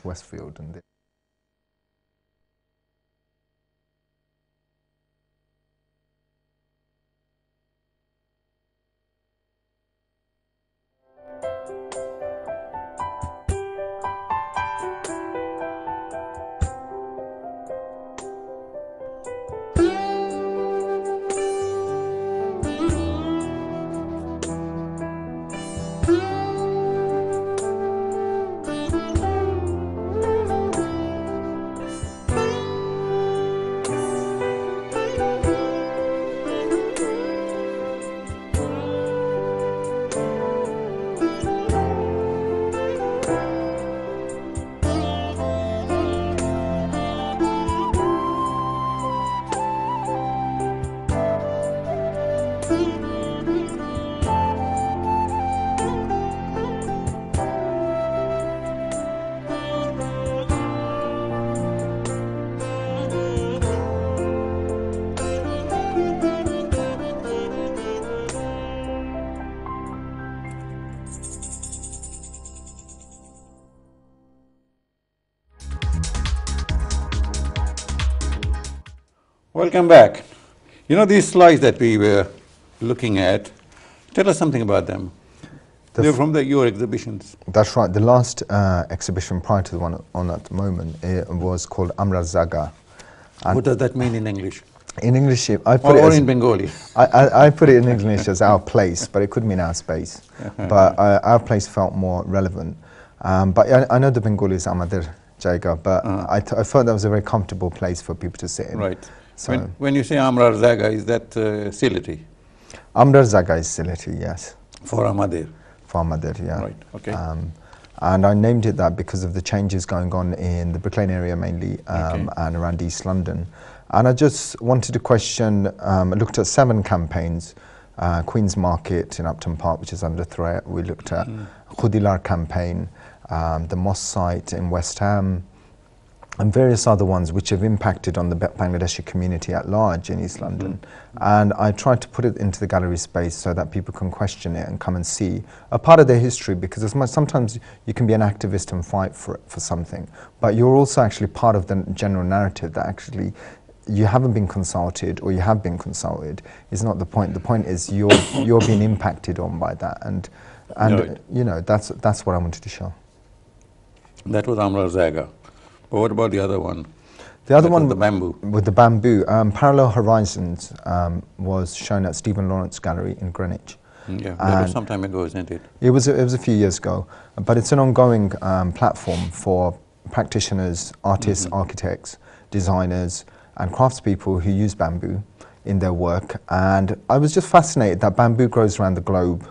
West Westfield. And Welcome back. You know these slides that we were looking at, tell us something about them. They're from your exhibitions. That's right. The last exhibition prior to the one on at the moment, it was called Amra Zaga. And what does that mean in English? In English, I put it as, in Bengali. I put it in English as our place, but it could mean our space. But our place felt more relevant. But I know the Bengali is Amader Jaiga, but I thought that was a very comfortable place for people to sit in. Right. So when you say Amra Zaga, is that Sylheti? Amra Zaga is Sylheti, yes. For Amadir? For Amadir, yeah. Right, okay. And I named it that because of the changes going on in the Brick Lane area mainly and around East London. And I just wanted to question, I looked at 7 campaigns, Queen's Market in Upton Park, which is under threat. We looked at Khudilar campaign, the mosque site in West Ham, and various other ones which have impacted on the Bangladeshi community at large in East London. And I tried to put it into the gallery space so that people can question it and come and see a part of their history, because sometimes you can be an activist and fight for something, but you're also actually part of the general narrative that actually you haven't been consulted or you have been consulted is not the point. The point is you're being impacted on by that, and right. You know, that's what I wanted to show. That was Amra Zaga. But what about the other one? The other one with the bamboo. With the bamboo, Parallel Horizons was shown at Stephen Lawrence Gallery in Greenwich. Yeah, that was some time ago, isn't it? It was a few years ago, but it's an ongoing platform for practitioners, artists, architects, designers, and craftspeople who use bamboo in their work. And I was just fascinated that bamboo grows around the globe,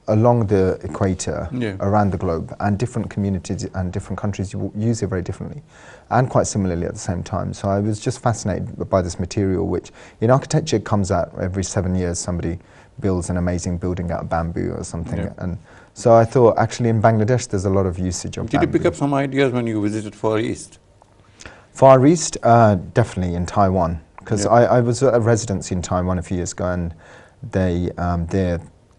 along the equator, around the globe, and different communities and different countries use it very differently and quite similarly at the same time. So I was just fascinated by this material, which in architecture comes out every 7 years. Somebody builds an amazing building out of bamboo or something. And so I thought actually in Bangladesh there's a lot of usage of bamboo. Did you pick up some ideas when you visited Far East? Far East, definitely in Taiwan, because I was at a residency in Taiwan a few years ago,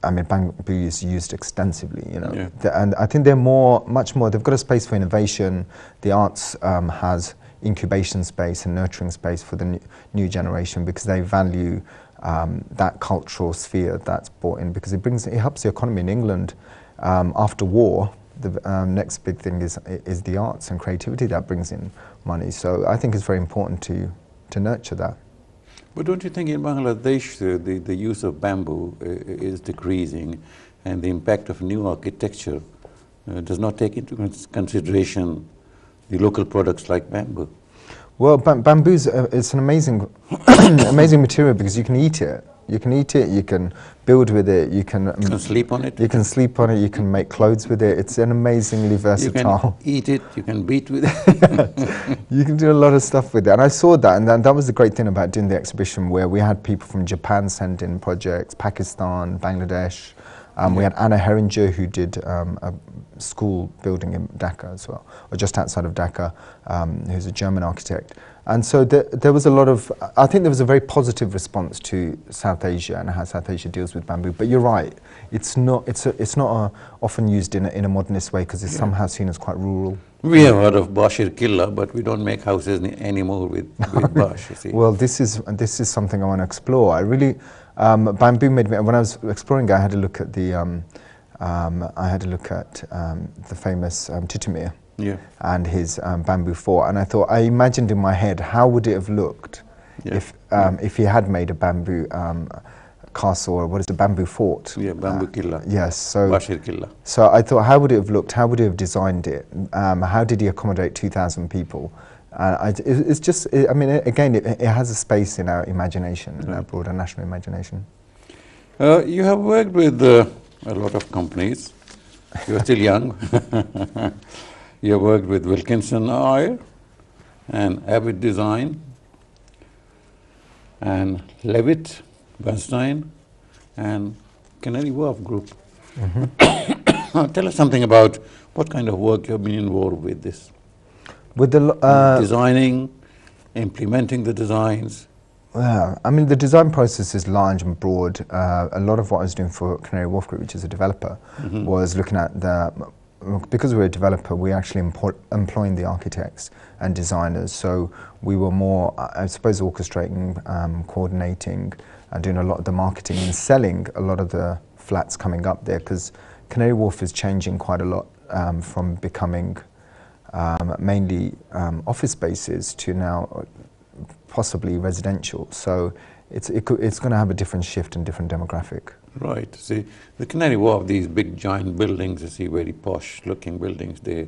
and bamboo is used extensively, you know, and I think they're much more, they've got a space for innovation. The arts has incubation space and nurturing space for the new generation, because they value that cultural sphere that's brought in, because it helps the economy in England. After war, the next big thing is the arts and creativity that brings in money. So I think it's very important to nurture that. But don't you think in Bangladesh the use of bamboo is decreasing, and the impact of new architecture does not take into consideration the local products like bamboo? Well, bamboo it's an amazing, amazing material, because you can eat it. You can eat it, you can build with it, you can sleep on it. You can sleep on it, you can make clothes with it. It's an amazingly versatile. You can eat it, you can beat with it. You can do a lot of stuff with it. And I saw that, and that was the great thing about doing the exhibition, where we had people from Japan send in projects, Pakistan, Bangladesh, We had Anna Heringer, who did a school building in Dhaka as well, or just outside of Dhaka, who's a German architect. And so there was a lot of, I think there was a very positive response to South Asia and how South Asia deals with bamboo. But you're right, it's not often used in a modernist way because it's somehow seen as quite rural. We have heard of Bashir Killa, but we don't make houses anymore with Bash, you see. Well, this is something I want to explore. I really, bamboo made me, when I was exploring, I had a look at the famous Titumir. Yeah. And his bamboo fort, and I imagined in my head how would it have looked if he had made a bamboo castle, or what is the bamboo fort? Yeah, bamboo killa. Yes, so Bashir Killa. So I thought, how would it have looked? How would he have designed it? How did he accommodate 2,000 people? It's just, I mean, again, it has a space in our imagination, in our broader national imagination. You have worked with a lot of companies. You're still young. You have worked with Wilkinson Eyre and Avid Design and Levitt, Bernstein and Canary Wharf Group. Tell us something about what kind of work you have been involved with this. With the designing, implementing the designs. Yeah, I mean the design process is large and broad. A lot of what I was doing for Canary Wharf Group, which is a developer, was looking at because we're a developer, we're actually employing the architects and designers. So we were more, I suppose, orchestrating, coordinating, and doing a lot of the marketing and selling a lot of the flats coming up there, because Canary Wharf is changing quite a lot from becoming mainly office spaces to now possibly residential. So it's going to have a different shift and different demographic. Right. See, the Canary Wharf, these big giant buildings, you see, very posh-looking buildings. They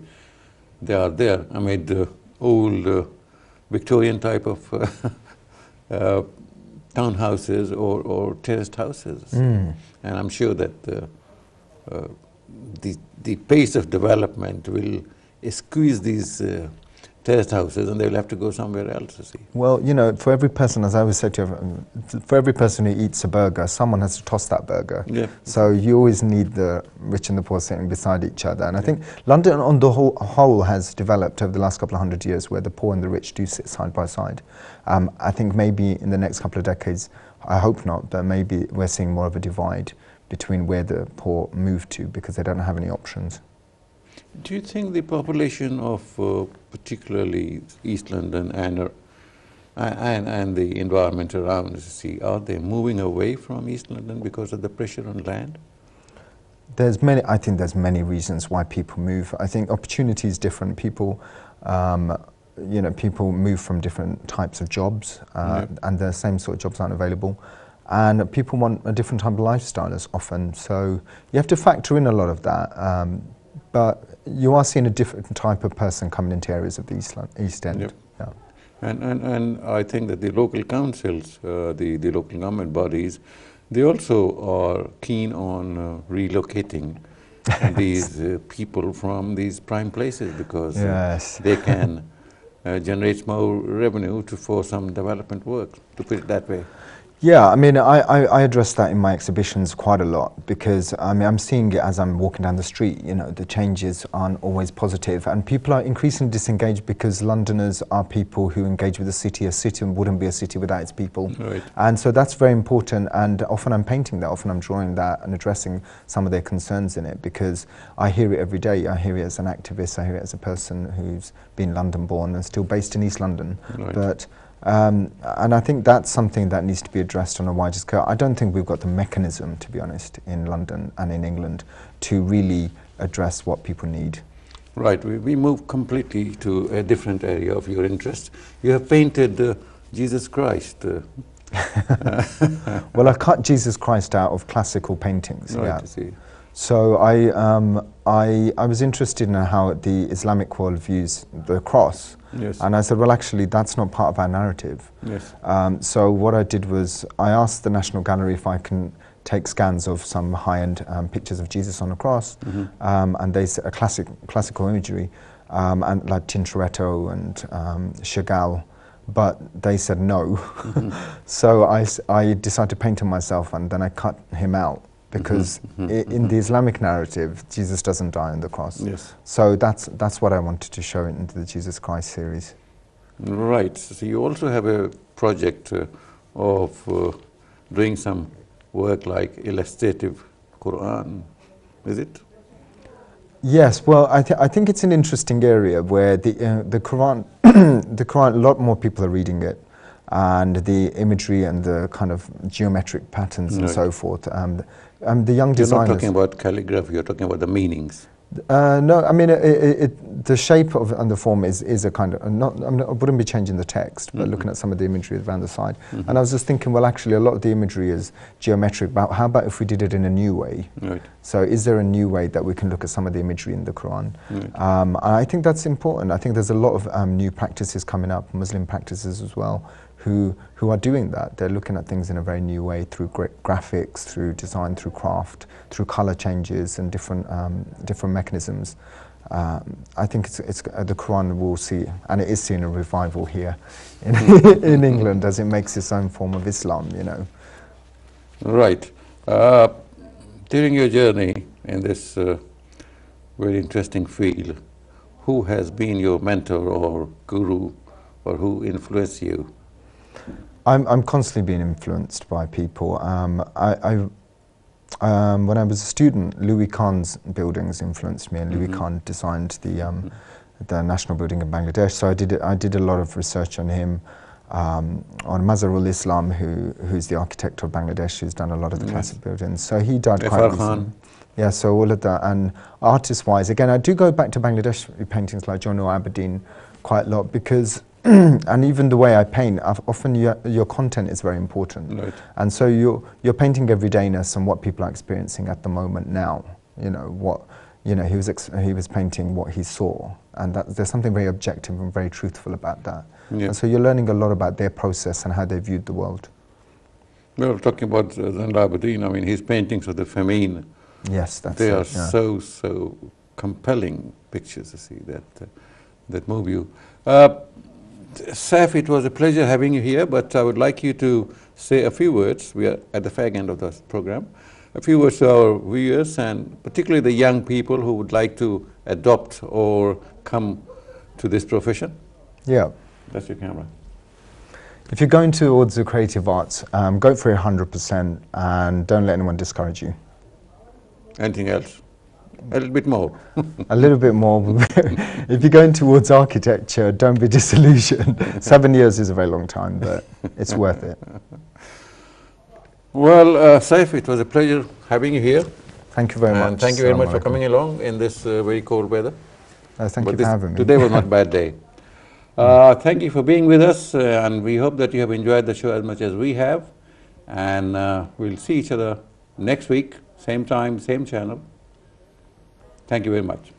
are there. I made the old Victorian type of townhouses or terraced houses, and I'm sure that the pace of development will squeeze these terraced houses, and they'll have to go somewhere else, you see. Well, you know, for every person, as I always say to you, for every person who eats a burger, someone has to toss that burger. Yeah. So you always need the rich and the poor sitting beside each other. And I think London on the whole has developed over the last couple of 100 years where the poor and the rich do sit side by side. I think maybe in the next couple of decades, I hope not, but maybe we're seeing more of a divide between where the poor move to because they don't have any options. Do you think the population of particularly East London and the environment around, you see, are they moving away from East London because of the pressure on land? I think there's many reasons why people move. I think opportunity is different. People, you know, people move from different types of jobs, and the same sort of jobs aren't available. And people want a different type of lifestyle as often. So you have to factor in a lot of that. But you are seeing a different type of person coming into areas of the East End. Yep. Yeah. And I think that the local councils, the local government bodies, they also are keen on relocating these people from these prime places because they can generate more revenue for some development work, to put it that way. Yeah, I mean, I address that in my exhibitions quite a lot because I mean, I'm seeing it as I'm walking down the street. You know, the changes aren't always positive, and people are increasingly disengaged because Londoners are people who engage with the city. A city wouldn't be a city without its people, right. And so that's very important. And often I'm painting that, often I'm drawing that, and addressing some of their concerns in it because I hear it every day. I hear it as an activist. I hear it as a person who's been London-born and still based in East London, right. But. And I think that's something that needs to be addressed on a wider scale. I don't think we've got the mechanism, to be honest, in London and in England to really address what people need. Right. We move completely to a different area of your interest. You have painted Jesus Christ. Well, I cut Jesus Christ out of classical paintings. Right, yeah. I see. So I was interested in how the Islamic world views the cross. Yes. And I said, well, actually, that's not part of our narrative. Yes. So what I did was I asked the National Gallery if I can take scans of some high-end pictures of Jesus on a cross, and they said classical imagery, and like Tintoretto and Chagall, but they said no. So I decided to paint him myself, and then I cut him out because in the Islamic narrative, Jesus doesn't die on the cross. Yes. So that's what I wanted to show into the Jesus Christ series. Right. So you also have a project of doing some work like illustrative Quran, is it? Yes, well, I think it's an interesting area where the Quran, the Quran, a lot more people are reading it, and the imagery and the kind of geometric patterns and so forth. The young designers. You're not talking about calligraphy. You're talking about the meanings. No, I mean the shape of and the form is a kind of I wouldn't be changing the text, but looking at some of the imagery around the side. And I was just thinking, well, actually, a lot of the imagery is geometric. But how about if we did it in a new way? Right. So, is there a new way that we can look at some of the imagery in the Quran? Right. And I think that's important. I think there's a lot of new practices coming up, Muslim practices as well, who are doing that. They're looking at things in a very new way through graphics, through design, through craft, through color changes and different mechanisms. I think it's the Quran will see, and it is seeing a revival here in England as it makes its own form of Islam, you know. Right. During your journey in this very interesting field, who has been your mentor or guru, or who influenced you? I'm constantly being influenced by people. When I was a student, Louis Khan's buildings influenced me, and Louis Khan designed the national building in Bangladesh. So I did a lot of research on him, on Mazharul Islam, who's the architect of Bangladesh, who's done a lot of the classic buildings. So he died quite recently. Yeah, so all of that. And artist-wise, again, I do go back to Bangladesh paintings like John Aberdeen quite a lot, because and even the way I paint, often your content is very important. Right. And so you're painting everydayness and what people are experiencing at the moment now. You know, he was painting what he saw, and there's something very objective and very truthful about that. Yeah. And so you're learning a lot about their process and how they viewed the world. Well, talking about Zain Abidin, I mean, his paintings of the famine. Yes, that's they it, are yeah. so compelling pictures, you see, that move you. Saif, it was a pleasure having you here, but I would like you to say a few words. We are at the fag end of the program. A few words to our viewers, and particularly the young people who would like to adopt or come to this profession. Yeah. That's your camera. If you're going towards the creative arts, go for it 100% and don't let anyone discourage you. Anything else? A little bit more. A little bit more. If you're going towards architecture, don't be disillusioned. 7 years is a very long time, but it's worth it. Well, Saif, it was a pleasure having you here. Thank you very much. Thank you very much for coming along in this very cold weather. Thank you for having me. Today was not a bad day. Thank you for being with us, and we hope that you have enjoyed the show as much as we have. And we'll see each other next week, same time, same channel. Thank you very much.